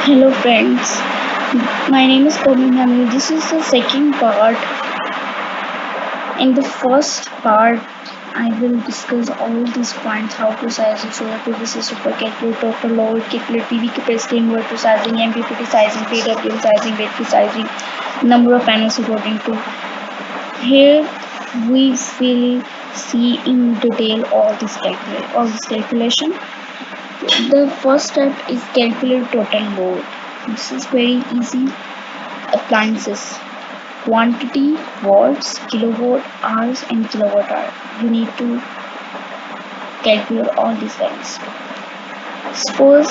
Hello friends, my name is Kominami. This is the second part. In the first part, I will discuss all these points: how to size the solar PV system, for calculate total load, calculate PV capacity, inverter sizing, Mppt sizing, PWM sizing, battery sizing, number of panels according to. Here we will see in detail all this calculation. The first step is calculate total load. This is very easy. Appliances: quantity, watts, kilowatt hours and kilowatt hour. You need to calculate all these values. Suppose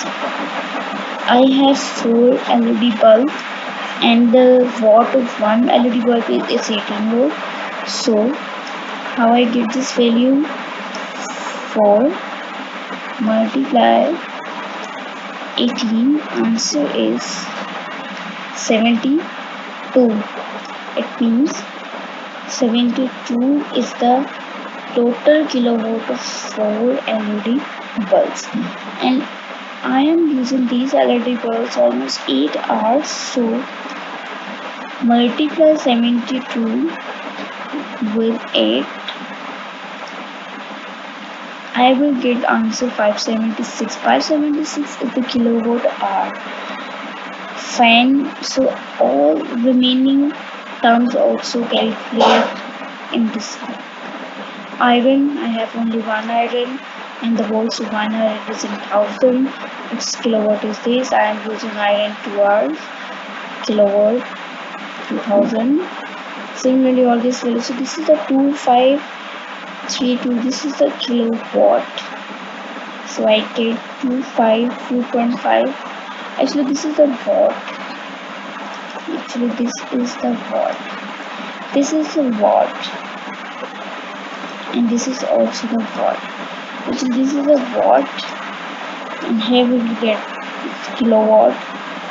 I have 4 LED bulbs and the watt of one LED bulb is 18 volt. So how I get this value? 4 multiply 18, answer is 72. It means 72 is the total kilowatt of 4 LED bulbs, and I am using these LED bulbs almost 8 hours. So multiply 72 with 8, I will get answer 576. 576 is the kilowatt hour. Fine. So all remaining terms also calculate in this. Iron, I have only one iron, and the volts of one iron is in 1000. Its kilowatt is this. I am using iron 2 hours. Kilowatt 2000. Similarly, all these values. So this is the 2532. This is the kilowatt. So I get 2.5. Actually, this is the watt. This is the watt. This is the watt. And this is also the watt. So this is the watt, and here we will get kilowatt.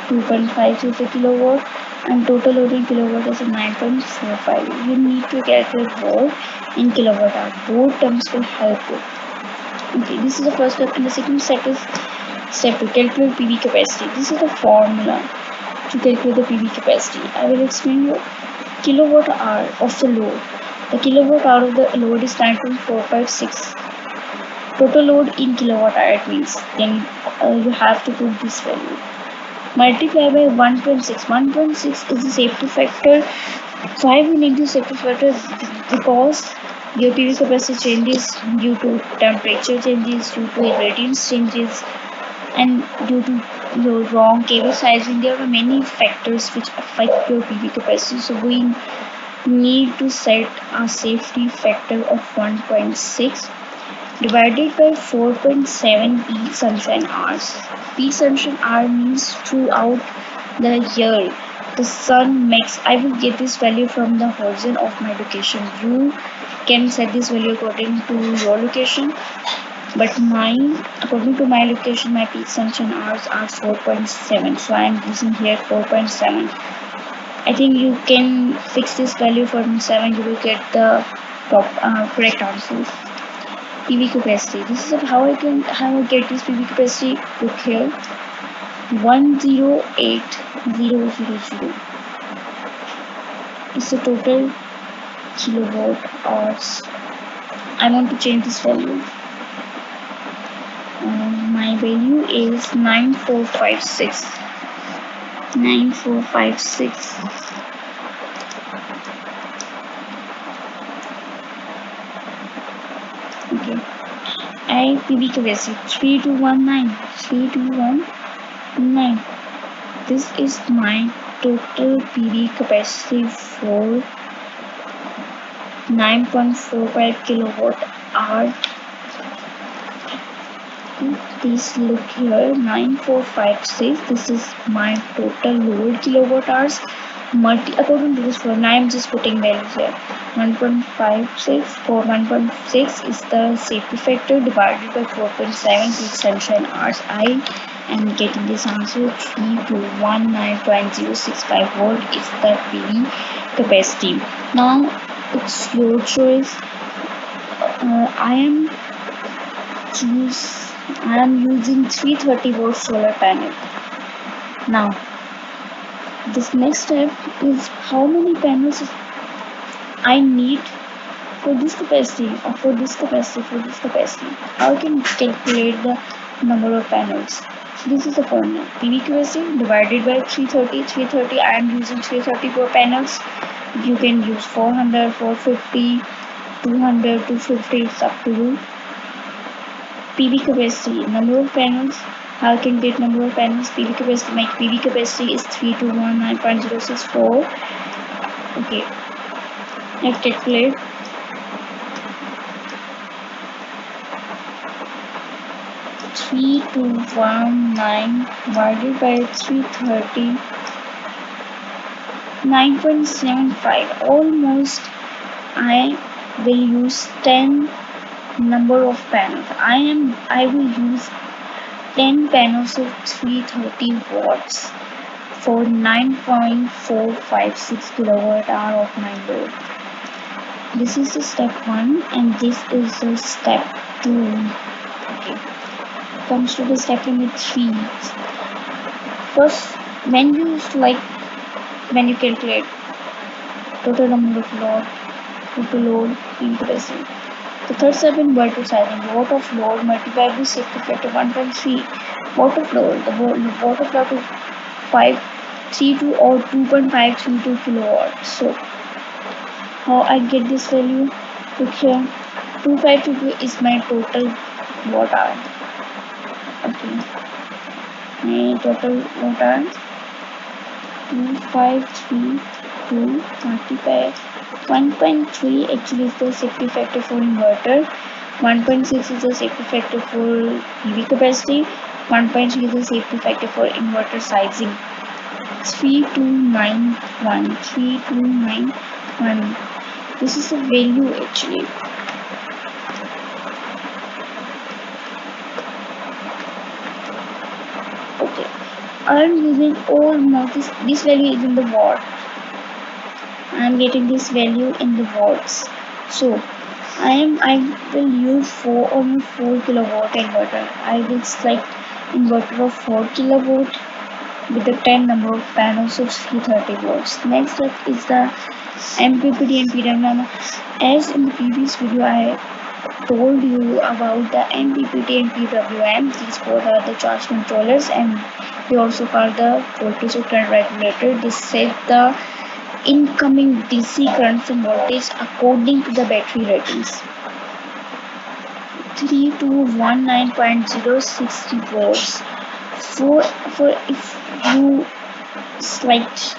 2.5 is a kilowatt, and total load in kilowatt is 9.45. You need to calculate volt in kilowatt hour. Both terms will help you. Okay, this is the first step, and the second step is to calculate PV capacity. This is the formula to calculate the PV capacity. I will explain you. Kilowatt hour of the load. The kilowatt hour of the load is 9.456. Total load in kilowatt hour, it means. Then you have to put this value. Multiply by 1.6. 1.6 is the safety factor. Why we need the safety factor? Because your PV capacity changes due to temperature changes, due to irradiance changes, and due to your wrong cable sizing. There are many factors which affect your PV capacity. So we need to set a safety factor of 1.6 divided by 4.7 peak sunshine hours. Peak sunshine hour means throughout the year the sun makes. I will get this value from the horizon of my location. You can set this value according to your location, but according to my location, my peak sunshine hours are 4.7. So I am using here 4.7. I think you can fix this value for 7. You will get the correct answers. PV capacity. This is how I get this PV capacity. Look here, 108,000 is the total kilowatt hours. I want to change this value. My value is 9456. 9456. Okay. PV capacity 3219. This is my total PV capacity for 9.45 kilowatt hour. Please look here, 9456. This is my total load kilowatt hours. According to this formula, I am just putting values here. 1.56 for 1.6 is the safety factor divided by 4.7 peak sunshine hours. I am getting this answer. 3219.065 volt is the PV capacity. Now it's your choice. I am using 330 volt solar panel. Now, this next step is how many panels I need for this capacity or for this capacity, for this capacity. How I can calculate the number of panels. This is the formula. PV capacity divided by 330. 330, I am using 334 panels. You can use 400, 450, 200, 250, it's up to you. PV capacity, number of panels. How I can get number of panels? PV capacity, my PV capacity is 3219.064. Okay, let's calculate. 3219 divided by 330, 9.75. Almost I will use 10 number of panels. I will use 10 panels of 330 watts for 9.456 kilowatt hour of my load. This is the step 1 and this is the step 2. Okay, comes to the step number 3. First, when you calculate total number of load, total load, PV capacity. The third step in inverter sizing, watt of load multiplied with safety factor 1.3. Watt of load, the watt of load to 532 or 2.532 kilowatts. So how I get this value? Look here, 2522 is my total watt hour. Okay, my total watt hour 2532 multiplied 1.3 actually is the safety factor for inverter, 1.6 is the safety factor for PV capacity, 1.3 is the safety factor for inverter sizing. 3291. This is the value actually. Okay, I am using almost this value is in the watt. I am getting this value in the watts. So I will use almost 4 kilowatt inverter. I will select inverter of 4 kilowatt with the 10 number of panels of 330 watts. Next up is the Mppt and PWM. As in the previous video I told you about the Mppt and PWM. These both are the charge controllers and they also called the voltage or current regulator. They set the incoming DC current and voltage according to the battery ratings. 3219.060 volts. For if you select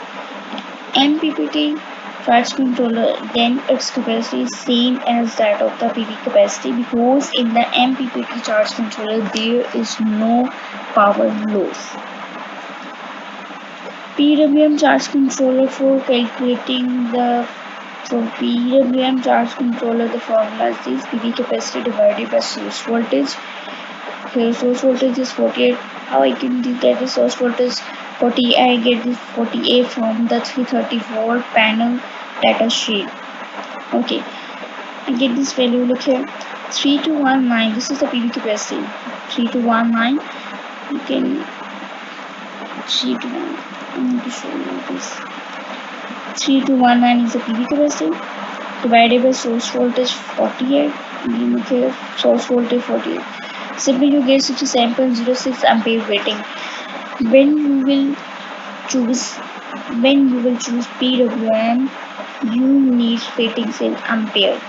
Mppt charge controller, then its capacity is same as that of the PV capacity because in the Mppt charge controller there is no power loss. PWM charge controller, for calculating the PWM charge controller, the formula is this: PV capacity divided by source voltage. Here source voltage is 48. How I can get the source voltage 48? I get this 48 from the 330 volt panel data sheet. Okay, I get this value. Look here, 3219. This is the PV capacity. 3219. You can 3219. I'm going to show you this. 3219 is the PV capacity divided by source voltage 48. Look here, source voltage 48. Simply you get 67.06 ampere rating. When you will choose PWM, you need ratings in ampere.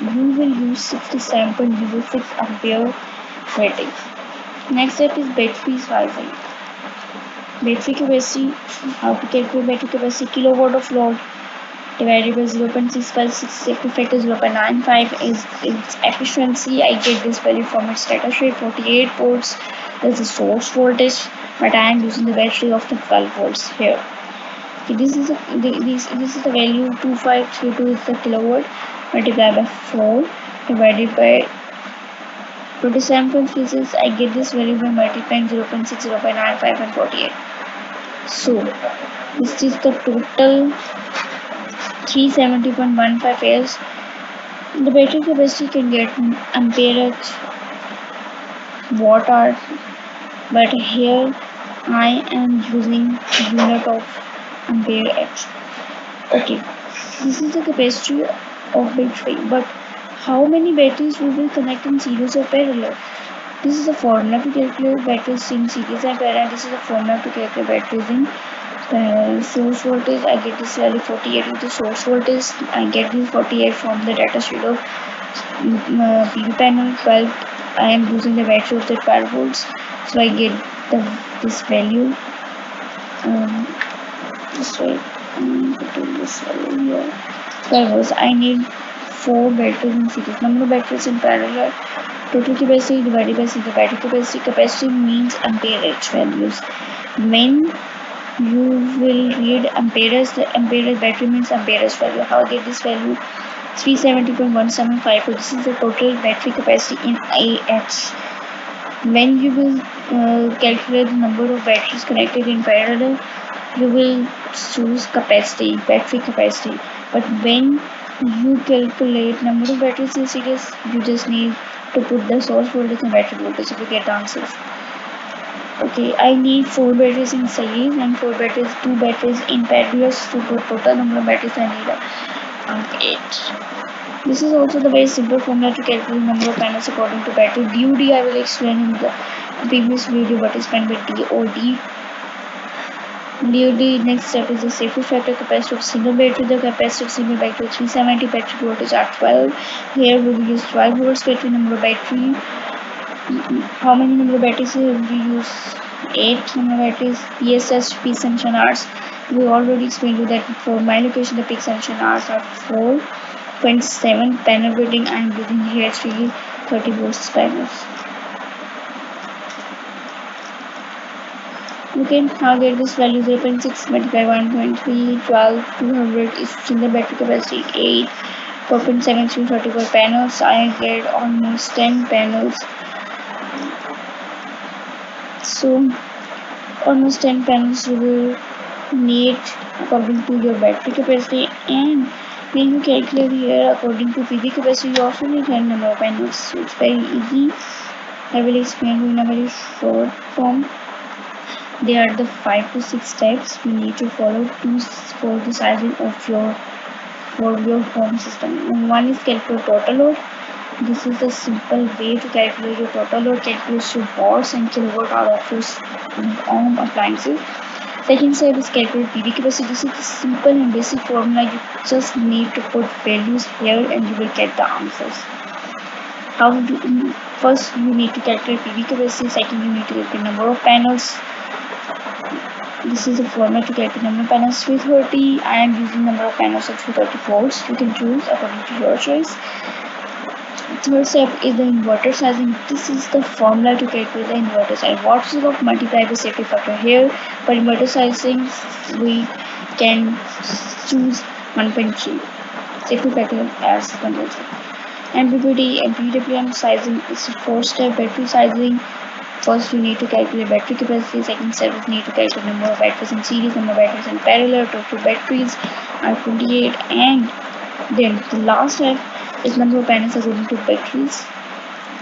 You will use 67.06 ampere rating. Next step is battery sizing. Battery capacity. How to calculate battery capacity? Kilowatt of load divided by 0.656, safety factor 0.95 is its efficiency. I get this value from its data sheet. 48 volts is the source voltage, but I am using the battery of the 12 volts here. Okay, this is the value. 2532 is the kilowatt multiplied by 4 divided by 27.36. I get this value by multiplying 0.6, 0.95 and 48. So this is the total 370.15 is the battery capacity. Can get amperage, watt hour, but here I am using unit of Amperage. Okay, this is the capacity of battery, but how many batteries we will connect in series or parallel? This is a formula to calculate batteries in series and parallel. This is a formula to calculate batteries in parallel. Source voltage, I get this value 48 with the source voltage. I get this 48 from the data sheet of PV panel 12. I am using the battery of the 12 volts, so I get this value. This way, putting this value here. 12 volts. I need 4 batteries in series. Number of batteries in parallel. Total capacity divided by the battery capacity. Capacity means amperage values. When you will read amperage, the amperage battery means amperage value. How I get this value? 370.175. This is the total battery capacity in Ah. When you will calculate the number of batteries connected in parallel, you will choose capacity, battery capacity. But when you calculate number of batteries in series, you just need to put the source voltage and battery voltage to get the answers. Okay, I need 4 batteries in series and 2 batteries in parallel. To put total number of batteries I need 8. This is also the very simple formula to calculate number of panels according to battery. DOD I will explain in the previous video what is meant by DOD. DOD next step is the safety factor capacity of single battery. The capacity of single battery 370, battery voltage are 12. Here we will use 12 volts battery. Number of battery. How many number of batteries here we use? 8 number of batteries. PSS peak consumption hours. We already explained you that for my location the peak consumption hours are 4.7. Panel rating I am using here 30 volts panels. Okay, now get this value 0.6 multiplied 1.3, 12, 200 is single battery capacity 8, 4.7, 34 panels. I get almost 10 panels. So almost 10 panels you will need according to your battery capacity, and when you calculate here according to PV capacity you also need 10 number of panels. So it's very easy. I will explain you in a very short form. There are the 5 to 6 steps you need to follow for the sizing of your home system. One is calculate total load. This is a simple way to calculate your total load. Calculate your watts and kilowatt hour of your home appliances. Second step is calculate PV capacity. This is a simple and basic formula. You just need to put values here and you will get the answers. First you need to calculate PV capacity. Second you need to calculate number of panels. This is a format to calculate number of panels 330. I am using number of panels of 330 volts. You can choose according to your choice. Third step is the inverter sizing. This is the formula to calculate the inverter size. Watts of multiplied by safety factor. Here for inverter sizing we can choose 1.3. Safety factor as 1.3. Mppt sizing is a 4-step battery sizing. First you need to calculate battery capacity. Second step is need to calculate number of batteries in series, number of batteries in parallel. Total batteries are 28, and then the last step is number of panels according to batteries.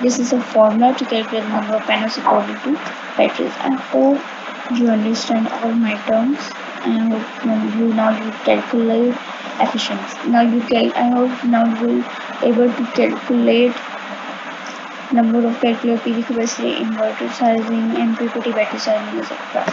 This is a formula to calculate the number of panels according to batteries. I hope you understand all my terms. I hope you calculate efficiency. I hope now you will able to calculate number of calculate PV capacity, inverter sizing, and Mppt battery sizing, etc.